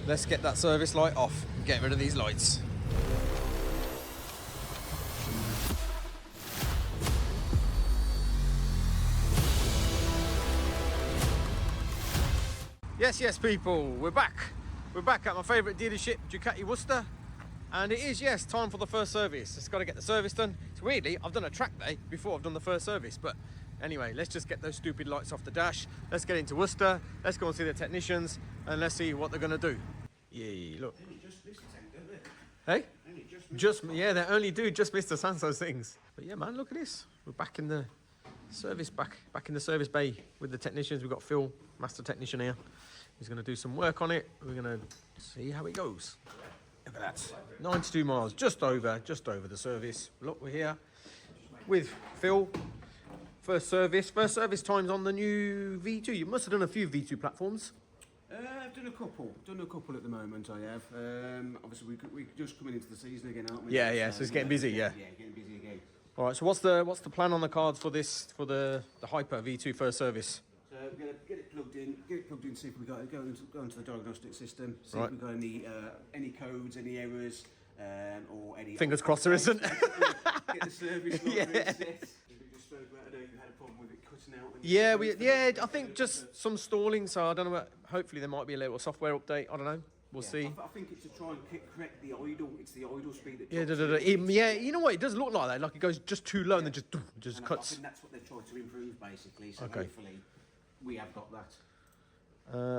let's get that service light off and get rid of these lights. Yes, people, we're back. We're back at my favourite dealership, Ducati Worcester. And it is, yes, time for the first service. Just got to get the service done. It's weirdly, I've done a track day before I've done the first service. But anyway, let's just get those stupid lights off the dash. Let's get into Worcester. Let's go and see the technicians. And let's see what they're going to do. Yeah, look. Only just missed the tank, don't they? Hey? Only just missed Yeah, they only do just miss the Sansos things. But yeah, man, look at this. We're back in the service, back in the service bay with the technicians. We've got Phil, master technician here. He's going to do some work on it. We're going to see how it goes. Look at that. 92 miles, just over the service. Look, we're here with Phil. First service times on the new V2. You must have done a few V2 platforms. I've done a couple at the moment. I have. Obviously, we're just coming into the season again, aren't we? Yeah. So it's getting busy. Yeah, getting busy again. All right. So what's the plan on the cards for the Hyper V2 first service? So we're going to get it plugged in, see if we go into the diagnostic system, see right. if we've got any codes, any errors, or any... Fingers crossed there isn't. Get the service reset. We just spoke about, I know you had a problem with it cutting out. I think just some stalling, so I don't know, hopefully there might be a little software update, I don't know. We'll see. I think it's to try and correct the idle. It's the idle speed that. Yeah, you know what? It does look like that. Like it goes just too low and then just and cuts. I think that's what they've tried to improve, basically. So hopefully, we have got that.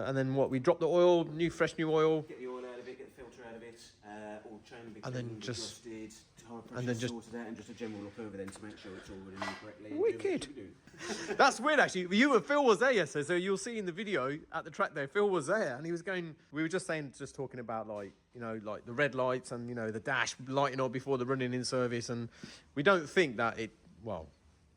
And then what? We drop the oil, fresh new oil. Get the oil out of it, get the filter out of it, all chain and then just adjusted, high pressure sorted out, and just a general look over then to make sure it's all running correctly. Wicked. That's weird, actually. You and Phil was there yesterday, so you'll see in the video at the track there. Phil was there, and he was going. We were just talking about like the red lights and the dash lighting up before the running in service, and we don't think that it. Well,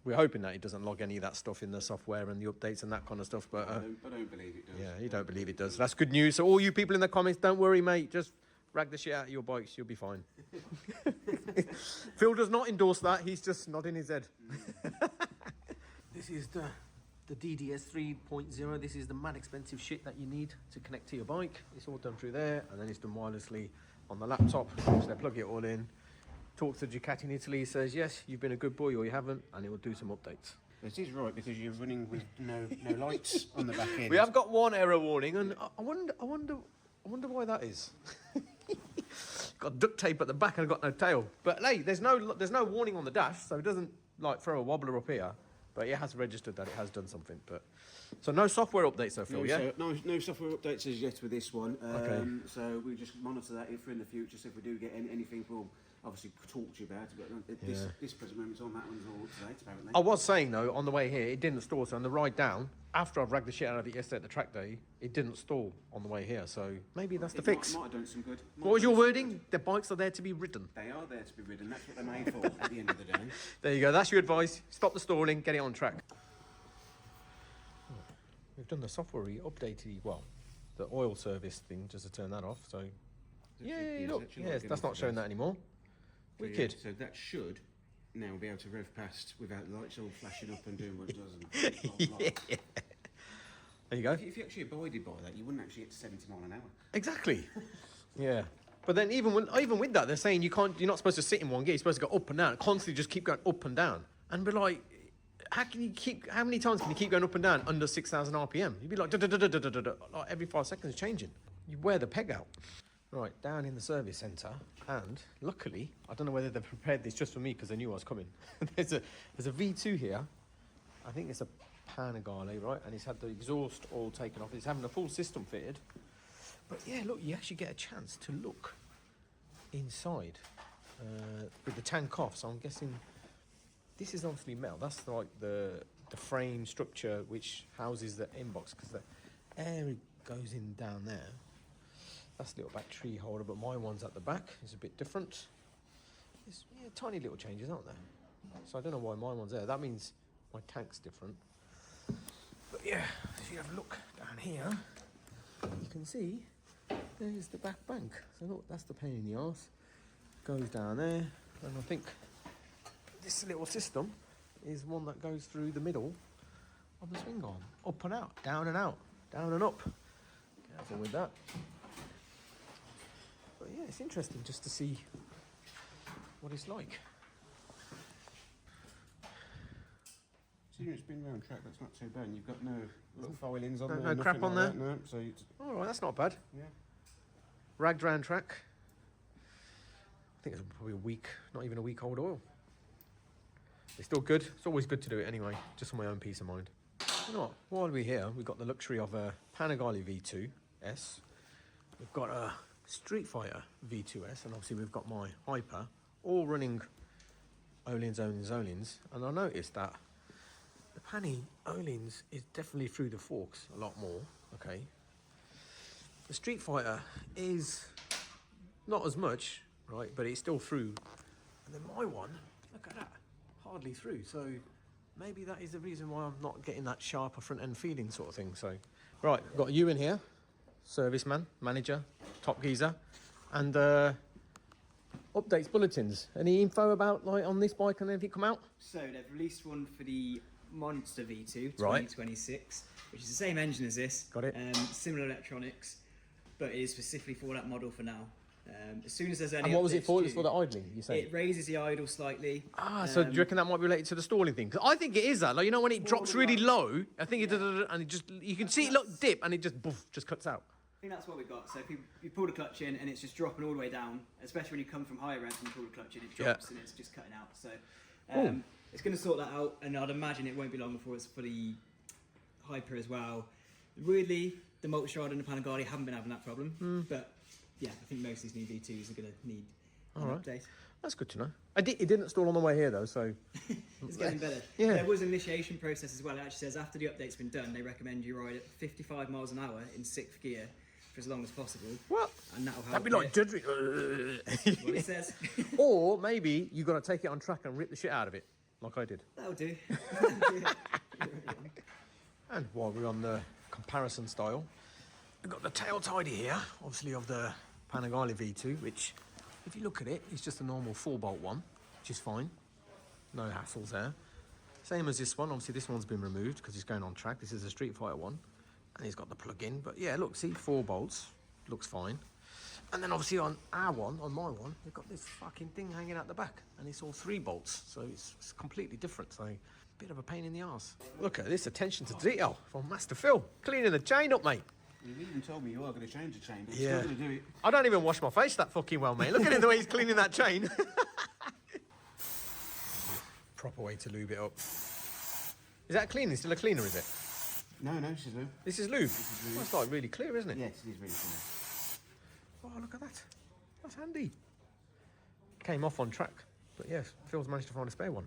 we're hoping that it doesn't log any of that stuff in the software and the updates and that kind of stuff. But I don't believe it does. Yeah, you don't believe it does. That's good news. So all you people in the comments, don't worry, mate. Just rag the shit out of your bikes. You'll be fine. Phil does not endorse that. He's just nodding his head. This is the DDS 3.0. This is the mad expensive shit that you need to connect to your bike. It's all done through there, and then it's done wirelessly on the laptop. So they plug it all in. Talks to Ducati in Italy, says yes, you've been a good boy or you haven't, and it will do some updates. This is right because you're running with no lights on the back end. We have got one error warning, and I wonder why that is. Got duct tape at the back and I've got no tail. But hey, there's no warning on the dash, so it doesn't like throw a wobbler up here. But it has registered that it has done something. But so no software updates, though, Phil. No software updates as yet with this one. Okay. So we just monitor that for in the future. So if we do get anything, we'll obviously talk to you about it. But this present moment's on that one's all up to date, apparently. I was saying though, on the way here, it didn't stall. So on the ride down, after I've ragged the shit out of it yesterday at the track day, it didn't stall on the way here. So maybe that's the fix. Might have done some good. What was your wording? The bikes are there to be ridden. They are there to be ridden. That's what they're made for. At the end of the day. There you go. That's your advice. Stop the stalling. Get it on track. We've done the software updated. Well, the oil service thing just to turn that off. So yeah, look. Yes, that's not showing that anymore. Wicked. So that should now be able to rev past without the lights all flashing up and doing what it does. Yeah. There you go. If you actually abided by that, you wouldn't actually hit 70 mile an hour. Exactly. Yeah. But then even with that, they're saying you're not supposed to sit in one gear. You're supposed to go up and down. Constantly just keep going up and down. And be like, how many times can you keep going up and down under 6,000 RPM? You'd be like, like every 5 seconds changing. You wear the peg out. Right, down in the service centre, and luckily, I don't know whether they've prepared this just for me because they knew I was coming. there's a V2 here. I think it's a Panigale, right? And it's had the exhaust all taken off. It's having a full system fitted. But yeah, look, you actually get a chance to look inside with the tank off. So I'm guessing this is obviously metal. That's like the frame structure which houses the inbox because the air goes in down there. That's a little battery holder, but my one's at the back. It's a bit different. It's tiny little changes, aren't there? So I don't know why my one's there. That means my tank's different. But yeah, if you have a look down here, you can see there's the back bank. So look, that's the pain in the arse. Goes down there, and I think this little system is one that goes through the middle of the swing arm. Up and out, down and up. Careful with that. it's interesting just to see what it's like. See, it's been round track, that's not too bad. And you've got no little foilings on No- there. no crap nothing on like there? That, no, so it's, All right, that's not bad. yeah. Ragged round track. I think it's probably a week, not even a week old oil. It's still good. It's always good to do it anyway, just for my own peace of mind. You know what? While we're here, we've got the luxury of a Panigale V2 S. We've got a Street Fighter V2 S, and obviously we've got my Hyper, all running Öhlins. And I noticed that the Pani Öhlins is definitely through the forks a lot more, okay? The Street Fighter is not as much, right, but it's still through. And then my one, look at that, hardly through. So maybe that is the reason why I'm not getting that sharper front end feeling sort of thing. So, right, got Ewan here, serviceman, manager, top geezer, and updates, bulletins. Any info about like on this bike and anything come out? So they've released one for the Monster V2 Right. 2026, which is the same engine as this. Got it. Similar electronics, but it is specifically for that model for now. As soon as there's any And what was it updates for? It's due, for the idling, you say? It raises the idle slightly. So do you reckon that might be related to the stalling thing? 'Cause I think it is that. Like, you know, when it drops really low, I think it does, and it just, you can see it look dip, and it just, boof, just cuts out. I think that's what we've got. So if you pull the clutch in and it's just dropping all the way down, especially when you come from higher revs and you pull the clutch in, it drops and it's just cutting out. So it's going to sort that out, and I'd imagine it won't be long before it's for the Hyper as well. Weirdly, the Multistrada and the Panigale haven't been having that problem, but yeah, I think most of these new V2s are going to need an update. That's good to know. It didn't stall on the way here though, so It's getting better. Yeah. There was an initiation process as well. It actually says after the update's been done, they recommend you ride at 55 miles an hour in 6th gear for as long as possible. what? And that'll help. That'd be like judging. That's what it says. Or maybe you got to take it on track and rip the shit out of it, like I did. That'll do. And while we're on the comparison style, we've got the tail tidy here, obviously of the Panigale V2, which, if you look at it, it's just a normal 4-bolt one, which is fine. No hassles there. Same as this one. Obviously, this one's been removed because it's going on track. This is a Street Fighter one, and he's got the plug-in. But yeah, look, see, 4 bolts, looks fine. And then obviously on our one, on my one, we've got this fucking thing hanging out the back, and it's all 3 bolts, so it's completely different. So, bit of a pain in the arse. Look at this attention to detail from Master Phil, cleaning the chain up, mate. You've even told me you are going to change the chain, but Yeah. you're still going to do it. I don't even wash my face that fucking well, mate. Look at him, the way he's cleaning that chain. Proper way to lube it up. Is that cleaning? Still a cleaner, is it? No, this is lube. This is lube. lube. That's like really clear, isn't it? Yes, it is really clean. Oh, look at that. That's handy. Came off on track. But yes, Phil's managed to find a spare one.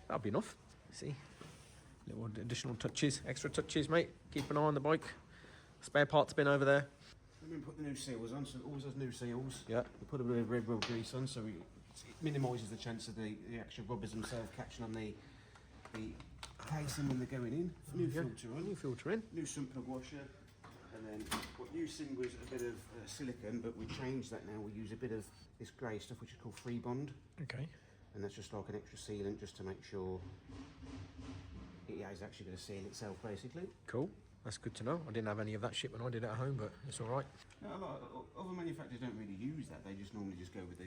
That'll be enough. See? Little additional touches, extra touches, mate. Keep an eye on the bike. Spare parts bin over there. Let me put the new seals on, so it always has new seals. Yeah. We put a bit of red wheel grease on, so it minimises the chance of the actual rubbers themselves catching on the casing when they're going in. New filter on. New filter in. New sump plug washer. And then what using was a bit of silicone, but we changed that now. We use a bit of this grey stuff, which is called Free Bond. Okay. And that's just like an extra sealant, just to make sure it is actually going to seal itself, basically. Cool. That's good to know. I didn't have any of that shit when I did it at home, but it's all right. No, a lot of other manufacturers don't really use that. They just normally just go with the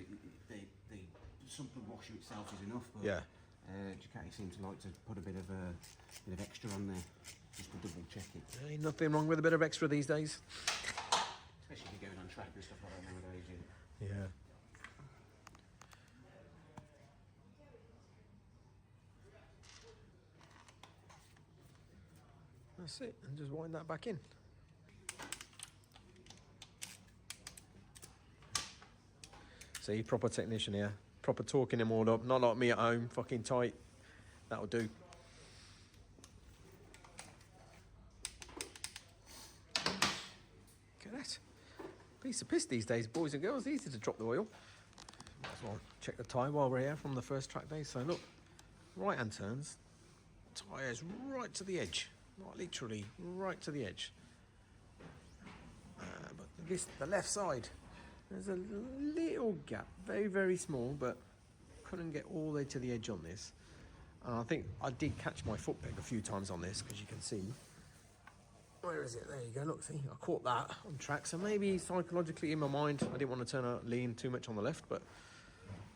sump plug washer itself is enough. But Yeah. Ducati seems to like to put a bit of extra on there, just to double check it. Ain't nothing wrong with a bit of extra these days. Especially if you're going on track and stuff like that nowadays. Yeah. That's it, and just wind that back in. See, proper technician here. Proper talking them all up. Not like me at home, fucking tight. That'll do. Look at that. Piece of piss these days, boys and girls. Easy to drop the oil. Might as well check the tyre while we're here from the first track day. So look, right-hand turns. Tyres right to the edge. Not literally, right to the edge. But the left side, there's a little gap, very, very small, but couldn't get all the way to the edge on this. And I think I did catch my foot peg a few times on this, because you can see Where is it? There you go. Look, see, I caught that on track. So maybe psychologically in my mind, I didn't want to lean too much on the left, but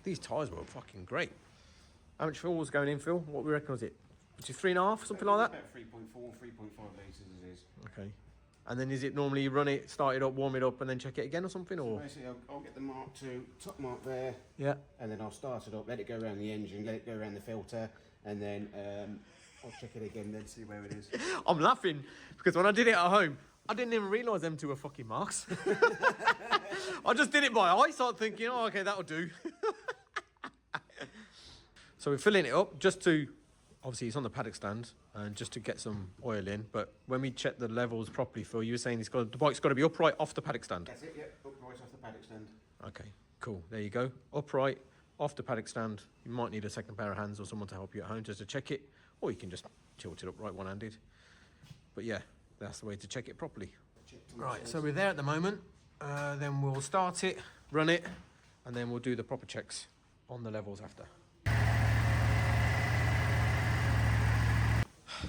these tyres were fucking great. How much fuel was going in, Phil? What we reckon was it? Which is 3.5, something like that? About 3.4, 3.5 litres it is. Okay. And then is it normally you run it, start it up, warm it up, and then check it again or something? Or basically, I'll get the Mark II, top mark there. Yeah. And then I'll start it up, let it go around the engine, let it go around the filter, and then I'll check it again, then see where it is. I'm laughing because when I did it at home, I didn't even realise them two were fucking marks. I just did it by eye, started thinking, oh, okay, that'll do. So we're filling it up just to, obviously it's on the paddock stand, and just to get some oil in. But when we check the levels properly, Phil, you were saying the bike's got to be upright off the paddock stand. That's it, yep, upright off the paddock stand. Okay, cool. There you go. Upright off the paddock stand. You might need a second pair of hands or someone to help you at home just to check it, or you can just tilt it upright one-handed. But yeah, that's the way to check it properly. Right, so we're there at the moment. Then we'll start it, run it, and then we'll do the proper checks on the levels after.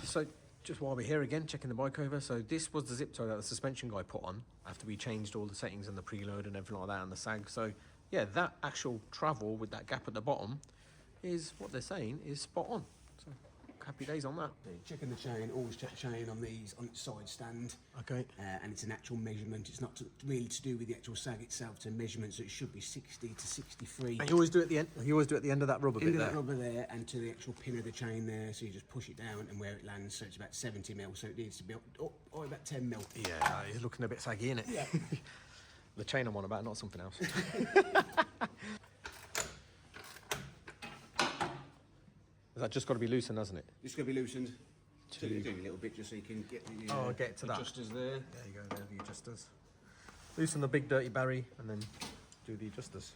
So just while we're here again, checking the bike over. So this was the zip tie that the suspension guy put on after we changed all the settings and the preload and everything like that and the sag. So yeah, that actual travel with that gap at the bottom is what they're saying is spot on. So happy days on that. Checking the chain, always check chain on these on its side stand. Okay. And it's an actual measurement. It's not really to do with the actual sag itself. It's a measurement, so it should be 60 to 63. And you always do it at the end. You always do it at the end of that rubber bit End of there. that rubber there, and to the actual pin of the chain there. So you just push it down, and where it lands, so it's about 70 mil. So it needs to be up about 10 mil. Yeah, it's looking a bit saggy, isn't it? Yeah. The chain I'm on about, not something else. Has that just got to be loosened, hasn't it? It's going to be loosened. So you do a little bit just so you can get the get to that. adjusters there. There you go, there, the adjusters. Loosen the big dirty Barry and then do the adjusters.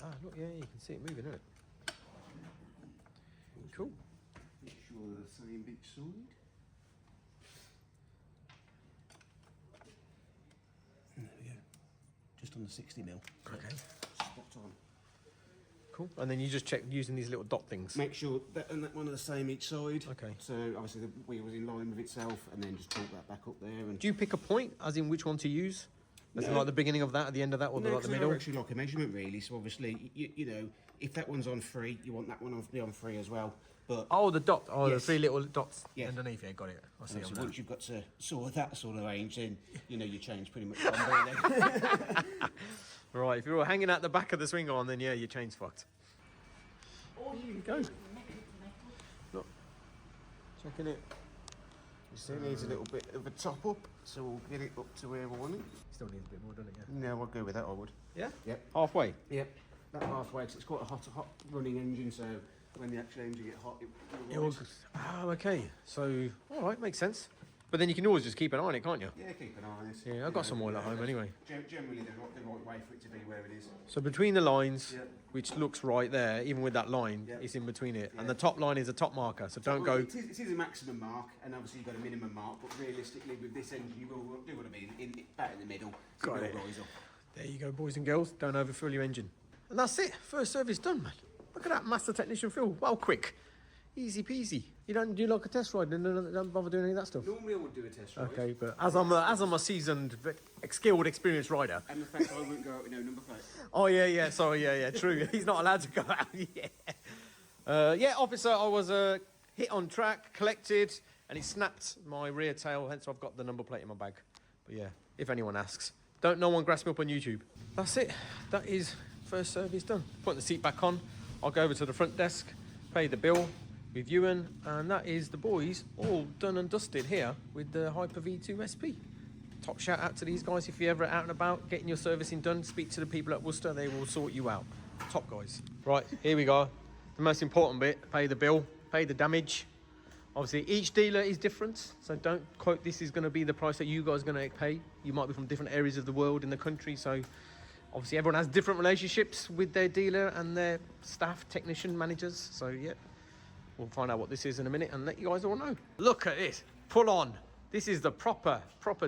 Ah, look, yeah, you can see it moving, isn't it? Cool. Make sure they're the same bit side. There we go. Just on the 60 mil. Okay. Spot on. Cool. And then you just check using these little dot things. Make sure that and that one are the same each side. Okay. So obviously the wheel was in line with itself, and then just pull that back up there. And Do you pick a point, as in which one to use? As in No. like the beginning of that, at the end of that, or no, like the 'cause middle? they're actually like a measurement, really. So obviously, you know, if that one's on 3, you want that one to be on 3 as well. But Oh, the dot. Oh, Yes. the 3 little dots Yes. underneath. Yeah, got it. I see. obviously On that. once you've got to sort of that sort of range, then you know you change pretty much. There. Right, if you're hanging out the back of the swing arm, then yeah, your chain's fucked. Oh, here you go. Look, checking it. You see, it needs a little bit of a top up, so we'll get it up to where we want it. Still needs a bit more, doesn't it? Yeah. No, I'll go with that. I would. Yeah. Yep. Halfway. Yep. That halfway, 'cause it's quite a hot running engine, so when the actual engine get hot, it It will rise. was, okay. So, all right, makes sense. But then you can always just keep an eye on it, can't you? Yeah, keep an eye on this. Yeah, I've got some oil at home anyway. Generally, the right way for it to be where it is. So between the lines, Yeah. which looks right there, even with that line, Yeah. it's in between it. Yeah. And the top line is a top marker, so don't go... It is a maximum mark, and obviously you've got a minimum mark, but realistically, with this engine, you will do want to be about in the middle. So Got it it. will rise up. There you go, boys and girls. Don't overfill your engine. And that's it. First service done, man. Look at that master technician Phil. Well, quick. Easy peasy. You don't do like a test ride and don't bother doing any of that stuff? Normally, I would do a test ride. Okay, but as I'm a seasoned, skilled, experienced rider. And the fact I wouldn't go out with no number plate. Oh, yeah, sorry, yeah, true. He's not allowed to go out, yeah. Officer, I was hit on track, collected, and he snapped my rear tail, hence I've got the number plate in my bag. But yeah, if anyone asks. Don't no one grasp me up on YouTube. That's it. That is first service done. Putting the seat back on. I'll go over to the front desk, pay the bill with Ewan, and that is the boys all done and dusted here with the Hyper V2 SP. Top shout out to these guys. If you're ever out and about getting your servicing done, speak to the people at Worcester, they will sort you out. Top guys. Right, here we go. The most important bit, pay the bill, pay the damage. Obviously, each dealer is different, so don't quote this is going to be the price that you guys are going to pay. You might be from different areas of the world in the country, so obviously everyone has different relationships with their dealer and their staff, technician, managers. So yeah, we'll find out what this is in a minute and let you guys all know. Look at this, pull on. This is the proper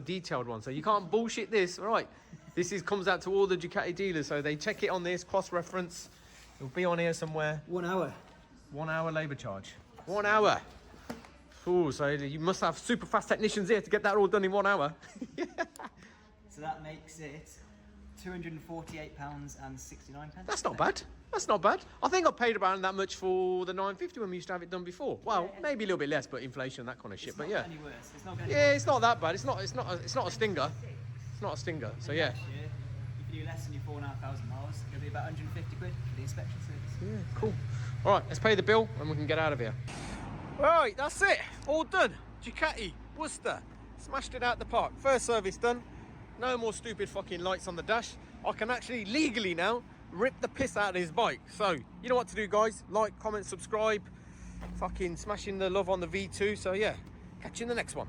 detailed one, so you can't bullshit this, all right? This comes out to all the Ducati dealers, so they check it on this cross-reference. It'll be on here somewhere. 1 hour. 1 hour labour charge. 1 hour. Ooh, so you must have super fast technicians here to get that all done in 1 hour. Yeah. So that makes it £248.69. That's not bad. That's not bad. I think I paid around that much for the 950 when we used to have it done before. Well, maybe a little bit less, but inflation, that kind of shit. It's but not yeah, any worse. It's not gonna yeah, it's not that bad. It's not a stinger. It's not a stinger. So yeah. Next year, if you do less than your 4,500 miles, it'll be about 150 quid for the inspection service. Yeah, cool. All right, let's pay the bill and we can get out of here. Right, that's it. All done. Ducati, Worcester. Smashed it out the park. First service done. No more stupid fucking lights on the dash. I can actually legally now rip the piss out of his bike. So, you know what to do, guys. Like, comment, subscribe. Fucking smashing the love on the V2. So, yeah, catch you in the next one.